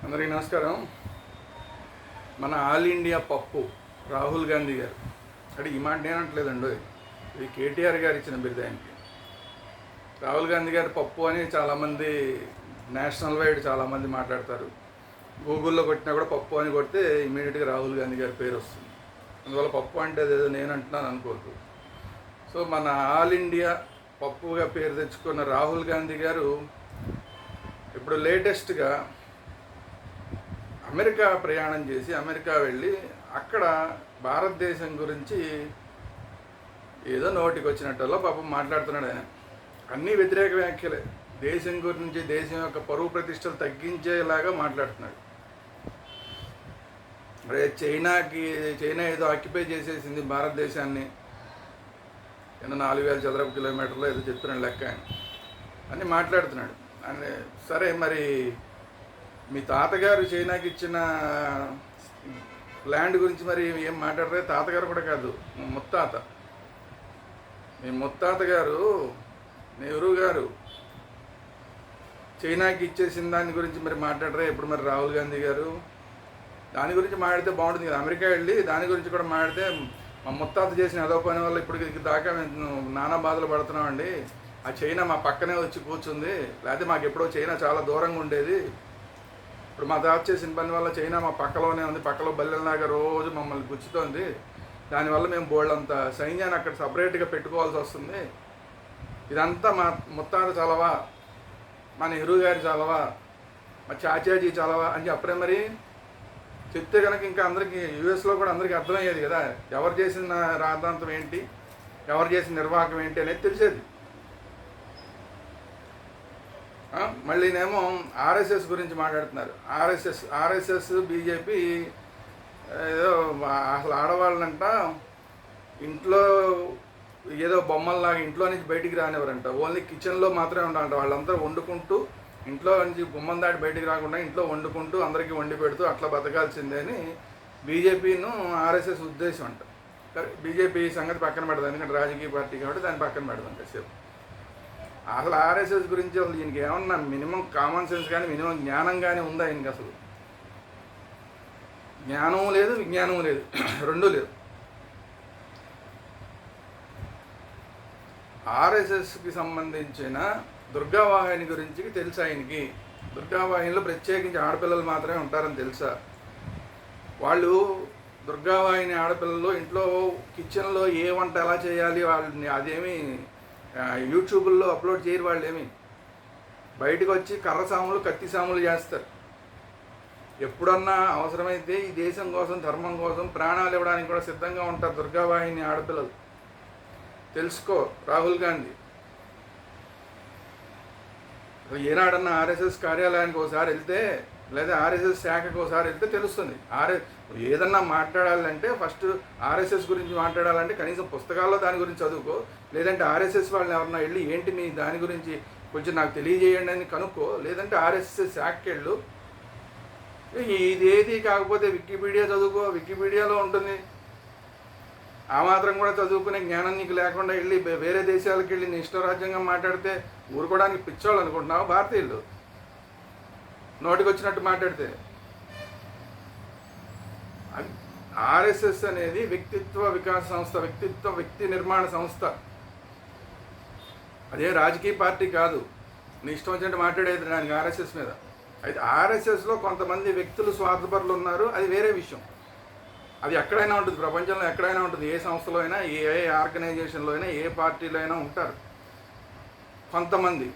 అందరికీ నమస్కారం. మన ఆల్ ఇండియా పప్పు రాహుల్ గాంధీ గారు అంటే ఈ మాట నేనట్లేదండి, ఇది కేటీఆర్ గారు ఇచ్చిన బిరుదు ఆయనకి. రాహుల్ గాంధీ గారు పప్పు అని చాలామంది నేషనల్ వైడ్ చాలామంది మాట్లాడతారు. గూగుల్లో కొట్టినా కూడా పప్పు అని కొడితే ఇమీడియట్గా రాహుల్ గాంధీ గారి పేరు వస్తుంది. అందువల్ల పప్పు అంటే అదేదో నేను అంటున్నాను అనుకోవద్దు. సో మన ఆల్ ఇండియా పప్పుగా పేరు తెచ్చుకున్న రాహుల్ గాంధీ గారు ఇప్పుడు లేటెస్ట్గా అమెరికా ప్రయాణం చేసి అమెరికా వెళ్ళి అక్కడ భారతదేశం గురించి ఏదో నోటికి వచ్చినట్టల్లో పాపం మాట్లాడుతున్నాడు. ఆయన అన్నీ వ్యతిరేక వ్యాఖ్యలే. దేశం గురించి, దేశం యొక్క పరువు ప్రతిష్టలు తగ్గించేలాగా మాట్లాడుతున్నాడు. అరే చైనా ఏదో ఆక్యుపై చేసేసింది భారతదేశాన్ని, ఏదో 4000 చదరపు కిలోమీటర్లో ఏదో చెప్తున్నాడు లెక్క అని మాట్లాడుతున్నాడు. అని సరే, మరి మీ తాతగారు చైనాకి ఇచ్చిన ల్యాండ్ గురించి మరి ఏం మాట్లాడరే? తాతగారు కూడా కాదు, మీ ముత్తాత గారు నెహ్రూ గారు చైనాకి ఇచ్చేసిన దాని గురించి మరి మాట్లాడరే? ఇప్పుడు మరి రాహుల్ గాంధీ గారు దాని గురించి మాట్లాడితే బాగుంటుంది కదా. అమెరికా వెళ్ళి దాని గురించి కూడా మాట్లాడితే మా ముత్తాత చేసిన అదో పని వల్ల ఇప్పుడు దాకా మేము నానా బాధలు పడుతున్నామండి. ఆ చైనా మా పక్కనే వచ్చి కూర్చుంది, లేకపోతే మాకు ఎప్పుడో చైనా చాలా దూరంగా ఉండేది. ఇప్పుడు మా తాత చేసిన పని వల్ల చైనా మా పక్కలోనే ఉంది, పక్కలో బల్లెల్లాగా రోజు మమ్మల్ని గుచ్చుతోంది. దానివల్ల మేము బోల్డంత సైన్యాన్ని అక్కడ సపరేట్గా పెట్టుకోవాల్సి వస్తుంది. ఇదంతా మా ముత్తాత చలవా, మా నెహ్రూ గారి చలవా, మా చాచాజీ చలవా అని చెప్పరే? మరి చెప్తే కనుక ఇంకా అందరికీ యూఎస్లో కూడా అందరికీ అర్థమయ్యేది కదా, ఎవరు చేసిన రాద్ధాంతం ఏంటి, ఎవరు చేసిన నిర్వాహకం ఏంటి అనేది తెలిసేది. మళ్ళీనేమో ఆర్ఎస్ఎస్ గురించి మాట్లాడుతున్నారు. ఆర్ఎస్ఎస్ బీజేపీ ఏదో అసలు ఆడవాళ్ళంట ఇంట్లో ఏదో బొమ్మల్లాగా ఇంట్లో నుంచి బయటికి రానివ్వరంట, ఓన్లీ కిచెన్లో మాత్రమే ఉండాలంట. వాళ్ళందరూ వండుకుంటూ, ఇంట్లో నుంచి గుమ్మం దాటి బయటికి రాకుండా ఇంట్లో వండుకుంటూ అందరికీ వండి పెడుతూ అట్లా బతకాల్సిందే అని బీజేపీను ఆర్ఎస్ఎస్ ఉద్దేశం అంట. బీజేపీ సంగతి పక్కన పెడదాం, ఎందుకంటే రాజకీయ పార్టీ కాబట్టి దాన్ని పక్కన పెడదాం కాసేపు. అసలు ఆర్ఎస్ఎస్ గురించి అసలు ఈయనకి ఏమన్నా మినిమం కామన్ సెన్స్ కానీ మినిమం జ్ఞానం కానీ ఉందా? ఈయనకి అసలు జ్ఞానం లేదు, విజ్ఞానం లేదు, రెండూ లేదు. ఆర్ఎస్ఎస్కి సంబంధించిన దుర్గావాహిని గురించి తెలుసా ఆయనకి? దుర్గావాహినిలో ప్రత్యేకించి ఆడపిల్లలు మాత్రమే ఉంటారని తెలుసా? వాళ్ళు దుర్గావాహిని ఆడపిల్లలు ఇంట్లో కిచెన్లో ఏ వంట ఎలా చేయాలి వాళ్ళని అదేమి యూట్యూబ్లో అప్లోడ్ చేయరు. వాళ్ళు ఏమి బయటకు వచ్చి కర్ర సాములు, కత్తి సాములు చేస్తారు. ఎప్పుడన్నా అవసరమైతే ఈ దేశం కోసం, ధర్మం కోసం ప్రాణాలు ఇవ్వడానికి కూడా సిద్ధంగా ఉంటారు దుర్గావాహిని ఆడపిల్లలు. తెలుసుకో రాహుల్ గాంధీ. ఏనాడన్నా ఆర్ఎస్ఎస్ కార్యాలయానికి ఒకసారి వెళ్తే, లేదా ఆర్ఎస్ఎస్ శాఖకు ఒకసారి వెళ్తే తెలుస్తుంది. ఏదన్నా మాట్లాడాలంటే ఫస్ట్ ఆర్ఎస్ఎస్ గురించి మాట్లాడాలంటే కనీసం పుస్తకాల్లో దాని గురించి చదువుకో, లేదంటే ఆర్ఎస్ఎస్ వాళ్ళని ఎవరన్నా వెళ్ళి ఏంటి మీ దాని గురించి కొంచెం నాకు తెలియజేయండి అని కనుక్కో, లేదంటే ఆర్ఎస్ఎస్ శాఖకి వెళ్ళు. ఇదేది కాకపోతే వికీపీడియా చదువుకో, వికీపీడియాలో ఉంటుంది. ఆ మాత్రం కూడా చదువుకునే జ్ఞానం నీకు లేకుండా వెళ్ళి వేరే దేశాలకు వెళ్ళి నీ ఇష్టరాజ్యంగా మాట్లాడితే ఊరుకోవడానికి పిచ్చోళ్ళు అనుకుంటున్నావు భారతీయులు? నోటికి వచ్చినట్టు మాట్లాడితే. ఆర్ఎస్ఎస్ అనేది వ్యక్తిత్వ వికాస సంస్థ, వ్యక్తి నిర్మాణ సంస్థ. అదే రాజకీయ పార్టీ కాదు. నీ ఇష్టం వచ్చినట్టు మాట్లాడేది దానికి ఆర్ఎస్ఎస్ మీద. అయితే ఆర్ఎస్ఎస్లో కొంతమంది వ్యక్తులు స్వార్థపరులు ఉన్నారు, అది వేరే విషయం. అది ఎక్కడైనా ఉంటుంది, ప్రపంచంలో ఎక్కడైనా ఉంటుంది. ఏ సంస్థలో అయినా, ఏ ఆర్గనైజేషన్లో అయినా, ఏ పార్టీలో అయినా ఉంటారు కొంతమంది.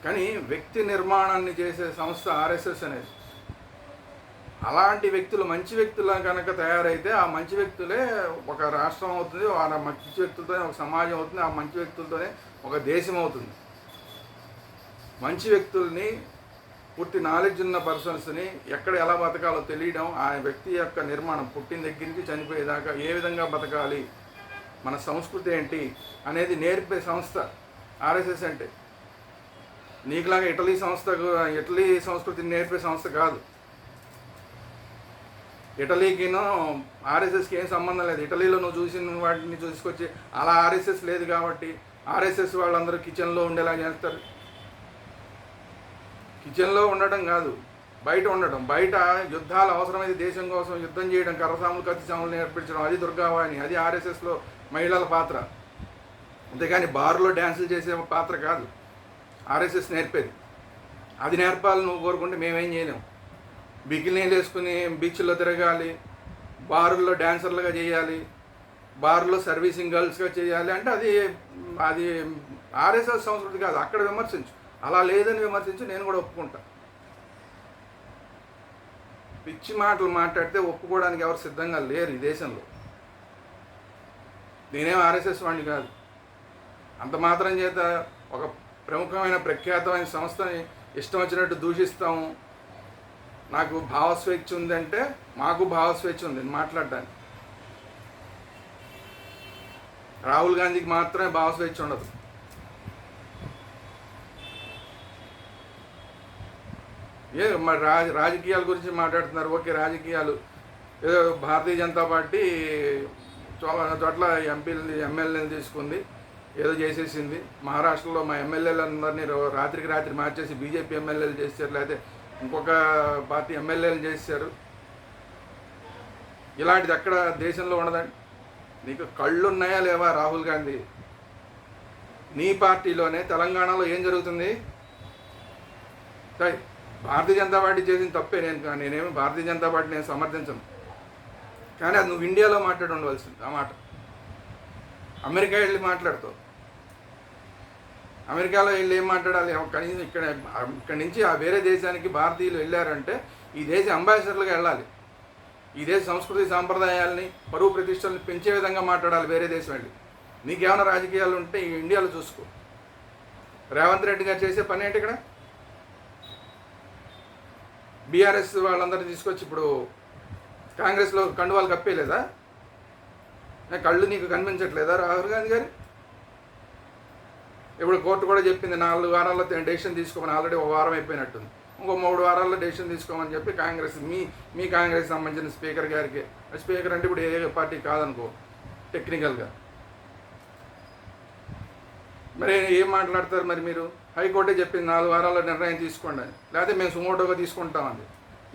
కానీ వ్యక్తి నిర్మాణాన్ని చేసే సంస్థ ఆర్ఎస్ఎస్ అనేది. అలాంటి వ్యక్తులు మంచి వ్యక్తులు కనుక తయారైతే ఆ మంచి వ్యక్తులే ఒక రాష్ట్రం అవుతుంది, ఆ మంచి వ్యక్తులతోనే ఒక సమాజం అవుతుంది, ఆ మంచి వ్యక్తులతోనే ఒక దేశం అవుతుంది. మంచి వ్యక్తుల్ని, పూర్తి నాలెడ్జ్ ఉన్న పర్సన్స్ని ఎక్కడ ఎలా బతకాలో తెలియడం, ఆ వ్యక్తి యొక్క నిర్మాణం పుట్టిన దగ్గర నుంచి చనిపోయేదాకా ఏ విధంగా బతకాలి, మన సంస్కృతి ఏంటి అనేది నేర్పే సంస్థ ఆర్ఎస్ఎస్ అంటే. నీకులాగా ఇటలీ సంస్కృతిని నేర్పే సంస్థ కాదు. ఇటలీకినో ఆర్ఎస్ఎస్కి ఏం సంబంధం లేదు. ఇటలీలో నువ్వు చూసిన వాటిని చూసుకొచ్చి అలా ఆర్ఎస్ఎస్ లేదు కాబట్టి ఆర్ఎస్ఎస్ వాళ్ళందరూ కిచెన్లో ఉండేలా చేస్తారు. కిచెన్లో ఉండడం కాదు, బయట ఉండడం. బయట యుద్ధాలు అవసరమైతే దేశం కోసం యుద్ధం చేయడం, కర్రసాములు కత్తిసాములు నేర్పించడం, అది దుర్గావాణి, అది ఆర్ఎస్ఎస్లో మహిళల పాత్ర. అంతేగాని బార్లో డ్యాన్సులు చేసే పాత్ర కాదు ఆర్ఎస్ఎస్ నేర్పేది. అది నేర్పాలని నువ్వు కోరుకుంటే మేమేం చేయలేము. బికినీలు వేసుకుని బీచ్లో తిరగాలి, బారుల్లో డ్యాన్సర్లుగా చేయాలి, బార్లో సర్వీసింగ్ గర్ల్స్గా చేయాలి అంటే అది అది ఆర్ఎస్ఎస్ సంస్కృతి కాదు. అక్కడ విమర్శించు, అలా లేదని విమర్శించు, నేను కూడా ఒప్పుకుంటా. పిచ్చి మాటలు మాట్లాడితే ఒప్పుకోవడానికి ఎవరు సిద్ధంగా లేరు ఈ దేశంలో. నేనేం ఆర్ఎస్ఎస్ వాడిని కాదు. అంత మాత్రం చేత ఒక ప్రముఖమైన ప్రఖ్యాతమైన సంస్థని ఇష్టం వచ్చినట్టు దూషిస్తాము. నాకు భావస్వేచ్ఛ ఉందంటే మాకు భావస్వేచ్ఛ ఉంది మాట్లాడడానికి. రాహుల్ గాంధీకి మాత్రమే భావస్వేచ్ఛ ఉండదు. మరి రాజకీయాల గురించి మాట్లాడుతున్నారు. ఓకే, రాజకీయాలు ఏదో భారతీయ జనతా పార్టీ చోట్ల ఎమ్మెల్యేలు తీసుకుంది, ఏదో చేసేసింది. మహారాష్ట్రలో మా ఎమ్మెల్యేలందరినీ రాత్రికి రాత్రి మార్చేసి బీజేపీ ఎమ్మెల్యేలు చేశారు, లేకపోతే ఇంకొక పార్టీ ఎమ్మెల్యేలు చేశారు. ఇలాంటిది ఎక్కడ దేశంలో ఉండదండి. నీకు కళ్ళు ఉన్నాయా లేవా రాహుల్ గాంధీ? నీ పార్టీలోనే తెలంగాణలో ఏం జరుగుతుంది? భారతీయ జనతా పార్టీ చేసిన తప్పే. నేనేమి భారతీయ జనతా పార్టీ నేను సమర్థించను, కానీ అది నువ్వు ఇండియాలో మాట్లాడి ఉండవలసింది. ఆ మాట అమెరికా వెళ్ళి మాట్లాడుతావు. అమెరికాలో వెళ్ళి ఏం మాట్లాడాలి? కనీసం ఇక్కడి నుంచి ఆ వేరే దేశానికి భారతీయులు వెళ్ళారంటే ఈ దేశ అంబాసిడర్లుగా వెళ్ళాలి. ఈ దేశ సంస్కృతి సాంప్రదాయాలని, పరువు ప్రతిష్టల్ని పెంచే విధంగా మాట్లాడాలి వేరే దేశం వెళ్ళి. నీకేమైనా రాజకీయాలు ఉంటే ఈ ఇండియాలో చూసుకో. రేవంత్ రెడ్డి గారు చేసే పని ఏంటి? ఇక్కడ బీఆర్ఎస్ వాళ్ళందరినీ తీసుకొచ్చి ఇప్పుడు కాంగ్రెస్లో కండువాలు కప్పేయలేదా? కళ్ళు నీకు కనిపించట్లేదా రాహుల్ గాంధీ గారు? ఇప్పుడు కోర్టు కూడా చెప్పింది 4 వారాల్లో డెసిషన్ తీసుకోమని. ఆల్రెడీ 1 వారం అయిపోయినట్టుంది. ఇంకో 3 వారాల్లో డెసిషన్ తీసుకోమని చెప్పి కాంగ్రెస్ మీ కాంగ్రెస్ సంబంధించిన స్పీకర్ గారికి. స్పీకర్ అంటే ఇప్పుడు ఏ పార్టీ కాదనుకో టెక్నికల్గా. మరి ఏం మాట్లాడతారు మరి మీరు? హైకోర్టే చెప్పింది 4 వారాల్లో నిర్ణయం తీసుకోండి అని, లేకపోతే మేము సుమోటోగా తీసుకుంటామని.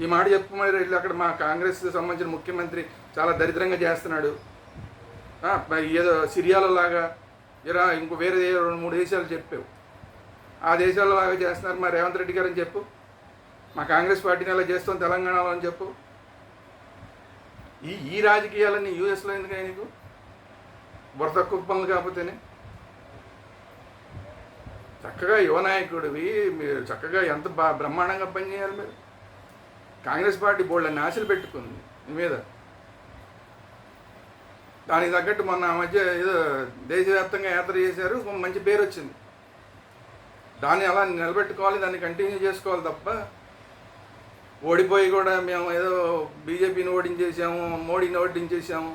ఈ మాట చెప్పు మరి వెళ్ళి అక్కడ మా కాంగ్రెస్ సంబంధించిన ముఖ్యమంత్రి చాలా దరిద్రంగా చేస్తున్నాడు. ఏదో సిరియాలో లాగా ఇంకో వేరే 2-3 దేశాలు చెప్పావు, ఆ దేశాల్లో లాగా చేస్తున్నారు. మరి రేవంత్ రెడ్డి గారు అని చెప్పు. మా కాంగ్రెస్ పార్టీని అలా చేస్తాం తెలంగాణలో అని చెప్పు. ఈ రాజకీయాలన్నీ యూఎస్లో ఎందుకని నీకు? బుర్ర తక్కువ పనులు కాకపోతేనే. చక్కగా యువ నాయకుడివి, మీరు చక్కగా ఎంత బ్రహ్మాండంగా పనిచేయాలి మీరు. కాంగ్రెస్ పార్టీ బోల్డన్ని ఆశలు పెట్టుకుంది మీ మీద. దానికి తగ్గట్టు మొన్న మధ్య ఏదో దేశవ్యాప్తంగా యాత్ర చేశారు, మంచి పేరు వచ్చింది. దాన్ని అలా నిలబెట్టుకోవాలి, దాన్ని కంటిన్యూ చేసుకోవాలి తప్ప ఓడిపోయి కూడా మేము ఏదో బీజేపీని ఓడించేసాము, మోడీని ఓడించేసాము,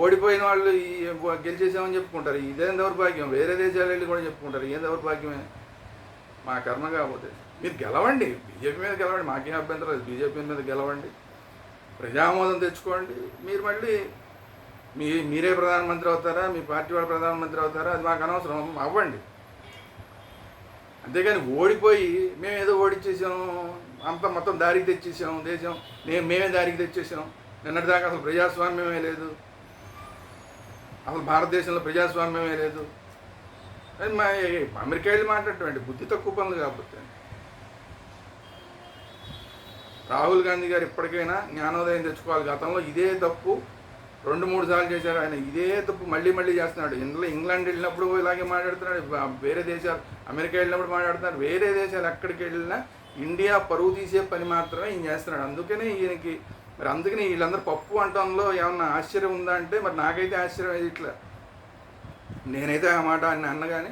ఓడిపోయిన వాళ్ళు గెలిచేసామని చెప్పుకుంటారు. ఇదేం దౌర్భాగ్యం. వేరే దేశాలు వెళ్ళి కూడా చెప్పుకుంటారు. ఏం దౌర్భాగ్యమే. మా కర్మ కాకపోతే మీరు గెలవండి, బీజేపీ మీద గెలవండి, మాకేం అభ్యంతరం లేదు. బీజేపీ మీద గెలవండి, ప్రజామోదం తెచ్చుకోండి. మీరు మళ్ళీ మీరే ప్రధానమంత్రి అవుతారా, మీ పార్టీ వాళ్ళు ప్రధానమంత్రి అవుతారా, అది మాకు అనవసరం. అవ్వండి. అంతేగాని ఓడిపోయి మేము ఏదో ఓడించేసాం, అంత మొత్తం దారికి తెచ్చేసాం దేశం, మేమే దారికి తెచ్చేసాం. నిన్నటిదాకా అసలు ప్రజాస్వామ్యమే లేదు, అసలు భారతదేశంలో ప్రజాస్వామ్యమే లేదు అని మా అమెరికా వెళ్ళి మాట్లాడటం బుద్ధి తక్కువ పనులు. కాకపోతే రాహుల్ గాంధీ గారు ఇప్పటికైనా జ్ఞానోదయం తెచ్చుకోవాలి. గతంలో ఇదే తప్పు 2-3 సార్లు చేశారు ఆయన. ఇదే తప్పు మళ్ళీ చేస్తున్నాడు. ఇంగ్లాండ్ వెళ్ళినప్పుడు ఇలాగే మాట్లాడుతున్నాడు, వేరే దేశాలు అమెరికా వెళ్ళినప్పుడు మాట్లాడుతున్నారు. వేరే దేశాలు ఎక్కడికి వెళ్ళినా ఇండియా పరువు తీసే పని మాత్రమే ఈయన చేస్తున్నాడు. అందుకనే ఈయనకి అందుకని వీళ్ళందరూ పప్పు అంటంలో ఏమన్నా ఆశ్చర్యం ఉందా అంటే మరి నాకైతే ఆశ్చర్యం అయ్యి ఇట్లా. నేనైతే ఆ మాట అన్న కానీ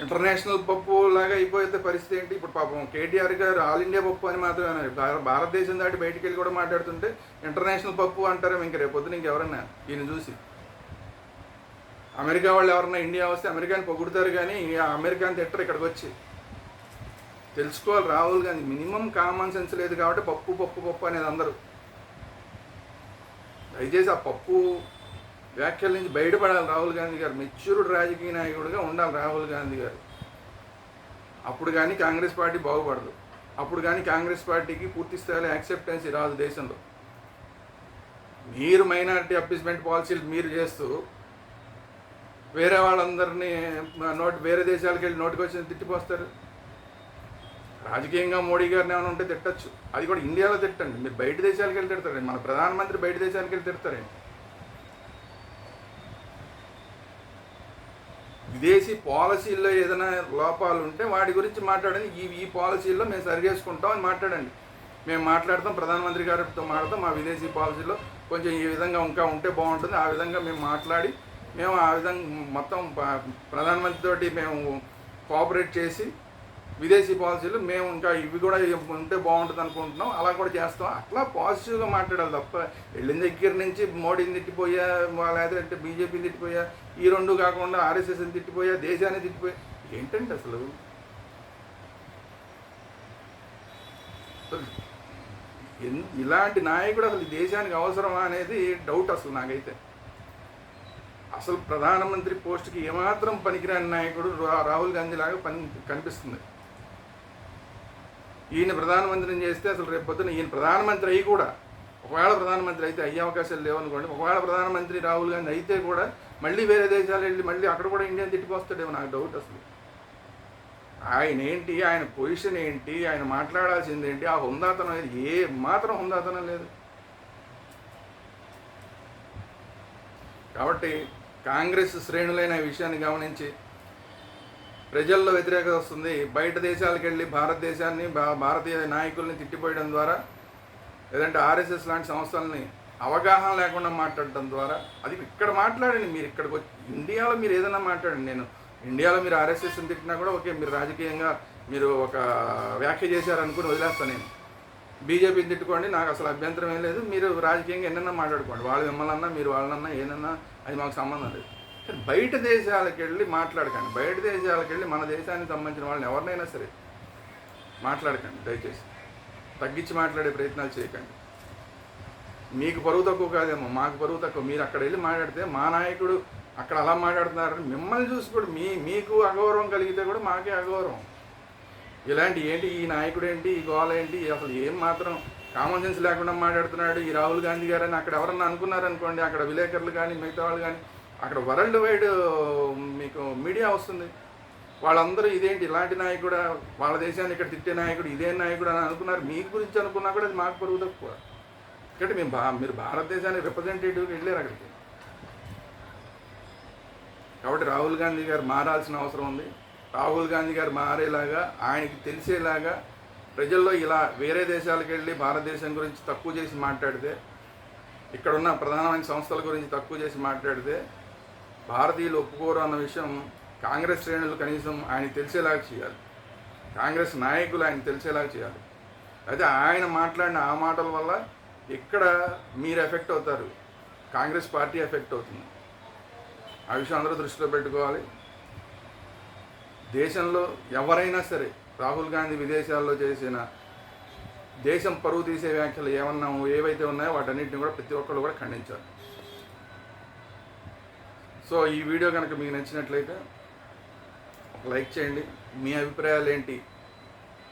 ఇంటర్నేషనల్ పప్పు లాగా అయిపోతే పరిస్థితి ఏంటి? ఇప్పుడు పాపం కేటీఆర్ గారు ఆల్ ఇండియా పప్పు అని మాత్రమే అన్నారు. భారతదేశం దాటి బయటికి వెళ్ళి కూడా మాట్లాడుతుంటే ఇంటర్నేషనల్ పప్పు అంటారు. ఇంక రేపొద్దున ఇంకెవరన్నా ఈయన చూసి అమెరికా వాళ్ళు ఎవరన్నా ఇండియా వస్తే అమెరికాని పొగుడుతారు, కానీ అమెరికాని తిట్టరు ఇక్కడికి వచ్చి. తెలుసుకోవాలి Rahul Gandhi. Minimum common sense లేదు కాబట్టి పప్పు అనేది అందరూ. దయచేసి ఆ పప్పు వ్యాఖ్యల నుంచి బయటపడాలి రాహుల్ గాంధీ గారు. మెచ్యూర్డ్ రాజకీయ నాయకుడిగా ఉండాలి రాహుల్ గాంధీ గారు. అప్పుడు కానీ కాంగ్రెస్ పార్టీ బాగుపడదు. అప్పుడు కానీ కాంగ్రెస్ పార్టీకి పూర్తి స్థాయిలో యాక్సెప్టెన్సీ రాదు దేశంలో. మీరు మైనారిటీ అప్పీస్మెంట్ పాలసీలు మీరు చేస్తూ వేరే వాళ్ళందరినీ వేరే దేశాలకు వెళ్ళి నోటికి వచ్చి తిట్టిపోస్తారు. రాజకీయంగా మోడీ గారిని ఏమైనా ఉంటే తిట్టచ్చు, అది కూడా ఇండియాలో తిట్టండి. మీరు బయట దేశాలకు వెళ్ళి తిడతారండి, మన ప్రధానమంత్రి బయట దేశాలకు వెళ్ళి తిడతారండి. విదేశీ పాలసీల్లో ఏదైనా లోపాలు ఉంటే వాటి గురించి మాట్లాడండి. ఈ పాలసీల్లో మేము సరి చేసుకుంటాం అని మాట్లాడండి. మేము మాట్లాడతాం, ప్రధానమంత్రి గారితో మాట్లాడతాం, మా విదేశీ పాలసీలో కొంచెం ఈ విధంగా ఇంకా ఉంటే బాగుంటుంది, ఆ విధంగా మేము మాట్లాడి మేము ఆ విధంగా మొత్తం ప్రధానమంత్రి తోటి మేము కోఆపరేట్ చేసి విదేశీ పాలసీలు మేము ఇంకా ఇవి కూడా ఉంటే బాగుంటుంది అనుకుంటున్నాం, అలా కూడా చేస్తాం. అట్లా పాజిటివ్గా మాట్లాడాలి తప్ప వెళ్ళిన దగ్గర నుంచి మోడీని తిట్టిపోయా, లేదంటే బీజేపీని తిట్టిపోయా, ఈ రెండు కాకుండా ఆర్ఎస్ఎస్ని తిట్టిపోయా, దేశాన్ని తిట్టిపోయా, ఏంటంటే అసలు ఇలాంటి నాయకుడు అసలు దేశానికి అవసరమా అనేది డౌట్ అసలు నాకైతే. అసలు ప్రధానమంత్రి పోస్టుకి ఏమాత్రం పనికిరాని నాయకుడు రాహుల్ గాంధీ లాగా కనిపిస్తుంది. ఈయన ప్రధానమంత్రిని చేస్తే అసలు రేపు పొద్దున ఈయన ప్రధానమంత్రి అయ్యి కూడా, ఒకవేళ ప్రధానమంత్రి అయితే అయ్యే అవకాశాలు లేవనుకోండి, ఒకవేళ ప్రధానమంత్రి రాహుల్ గాంధీ అయితే కూడా మళ్ళీ వేరే దేశాలు వెళ్ళి మళ్ళీ అక్కడ కూడా ఇండియాని తిట్టిపోస్తాడేమో నాకు డౌట్ అసలు. ఆయన ఏంటి, ఆయన పొజిషన్ ఏంటి, ఆయన మాట్లాడాల్సింది ఏంటి, ఆ హుందాతనం అనేది ఏ మాత్రం హుందాతనం లేదు. కాబట్టి కాంగ్రెస్ శ్రేణులైన విషయాన్ని గమనించి ప్రజల్లో వ్యతిరేకత వస్తుంది. బయట దేశాలకు వెళ్ళి భారతదేశాన్ని భారతీయ నాయకుల్ని తిట్టిపోయడం ద్వారా, లేదంటే ఆర్ఎస్ఎస్ లాంటి సంస్థలని అవగాహన లేకుండా మాట్లాడటం ద్వారా, అది ఇక్కడ మాట్లాడండి. మీరు ఇక్కడికి వచ్చి ఇండియాలో మీరు ఏదైనా మాట్లాడండి. నేను ఇండియాలో మీరు ఆర్ఎస్ఎస్ని తిట్టినా కూడా ఓకే, మీరు రాజకీయంగా మీరు ఒక వ్యాఖ్య చేశారనుకుని వదిలేస్తాను. నేను బీజేపీని తిట్టుకోండి, నాకు అసలు అభ్యంతరం ఏం లేదు. మీరు రాజకీయంగా ఎన్నన్నా మాట్లాడుకోండి, వాళ్ళు మిమ్మల్ని మీరు వాళ్ళన్నా ఏదన్నా, అది మాకు సంబంధం లేదు. కానీ బయట దేశాలకు వెళ్ళి మాట్లాడకండి. బయట దేశాలకు వెళ్ళి మన దేశానికి సంబంధించిన వాళ్ళని ఎవరినైనా సరే మాట్లాడకండి దయచేసి. తగ్గించి మాట్లాడే ప్రయత్నాలు చేయకండి. మీకు పరువు తక్కువ కాదేమో, మాకు పరువు తక్కువ. మీరు అక్కడ వెళ్ళి మాట్లాడితే మా నాయకుడు అక్కడ అలా మాట్లాడుతున్నారని మిమ్మల్ని చూసి కూడా మీకు అగౌరవం కలిగితే కూడా మాకే అగౌరవం. ఇలాంటి ఏంటి, ఈ నాయకుడు ఏంటి, ఈ గోల ఏంటి, అసలు ఏం మాత్రం కామన్ సెన్స్ లేకుండా మాట్లాడుతున్నాడు ఈ రాహుల్ గాంధీ గారు అని అక్కడ ఎవరన్నా అనుకున్నారనుకోండి, అక్కడ విలేకరులు కానీ మిగతా వాళ్ళు కానీ, అక్కడ వరల్డ్ వైడ్ మీకు మీడియా వస్తుంది. వాళ్ళందరూ ఇదేంటి ఇలాంటి నాయకుడు, వాళ్ళ దేశాన్ని ఇక్కడ తిట్టే నాయకుడు, ఇదే నాయకుడు అని అనుకున్నారు. మీ గురించి అనుకున్నా కూడా అది మాకు పరువు తక్కువ. ఎందుకంటే మీరు భారతదేశానికి రిప్రజెంటేటివ్గా వెళ్ళారు అక్కడికి. కాబట్టి రాహుల్ గాంధీ గారు మారాల్సిన అవసరం ఉంది. రాహుల్ గాంధీ గారు మారేలాగా, ఆయనకి తెలిసేలాగా ప్రజల్లో ఇలా వేరే దేశాలకు వెళ్ళి భారతదేశం గురించి తక్కువ చేసి మాట్లాడితే, ఇక్కడున్న ప్రధానమైన సంస్థల గురించి తక్కువ చేసి మాట్లాడితే భారతీయులు ఒప్పుకోరు అన్న విషయం కాంగ్రెస్ శ్రేణులు కనీసం ఆయనకి తెలిసేలాగా చేయాలి. కాంగ్రెస్ నాయకులు ఆయన తెలిసేలాగా చేయాలి. అయితే ఆయన మాట్లాడిన ఆ మాటల వల్ల ఇక్కడ మీరు ఎఫెక్ట్ అవుతారు, కాంగ్రెస్ పార్టీ ఎఫెక్ట్ అవుతుంది. ఆ విషయం అందరూ దృష్టిలో పెట్టుకోవాలి. దేశంలో ఎవరైనా సరే రాహుల్ గాంధీ విదేశాల్లో చేసిన దేశం పరువు తీసే వ్యాఖ్యలు ఏవైతే ఉన్నాయో వాటన్నిటిని కూడా ప్రతి ఒక్కరు కూడా ఖండించాలి. సో ఈ వీడియో కనుక మీకు నచ్చినట్లయితే ఒక లైక్ చేయండి. మీ అభిప్రాయాలు ఏంటి?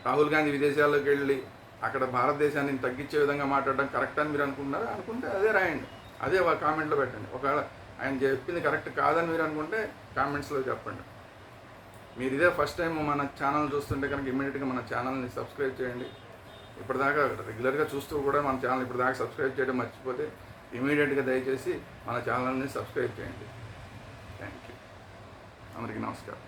రాహుల్ గాంధీ విదేశాల్లోకి వెళ్ళి అక్కడ భారతదేశాన్ని తగ్గించే విధంగా మాట్లాడడం కరెక్ట్ అని మీరు అనుకుంటున్నారా? అనుకుంటే అదే రాయండి, అదే కామెంట్లో పెట్టండి. ఒకవేళ ఆయన చెప్పింది కరెక్ట్ కాదని మీరు అనుకుంటే కామెంట్స్లో చెప్పండి. మీరు ఇదే ఫస్ట్ టైం మన ఛానల్ చూస్తుంటే కనుక ఇమ్మీడియట్గా మన ఛానల్ని సబ్స్క్రైబ్ చేయండి. ఇప్పటిదాకా రెగ్యులర్గా చూస్తూ కూడా మన ఛానల్ ఇప్పటిదాకా సబ్స్క్రైబ్ చేయడం మర్చిపోతే ఇమీడియట్గా దయచేసి మన ఛానల్ని సబ్స్క్రైబ్ చేయండి. Thank you. అందరికీ నమస్కారం.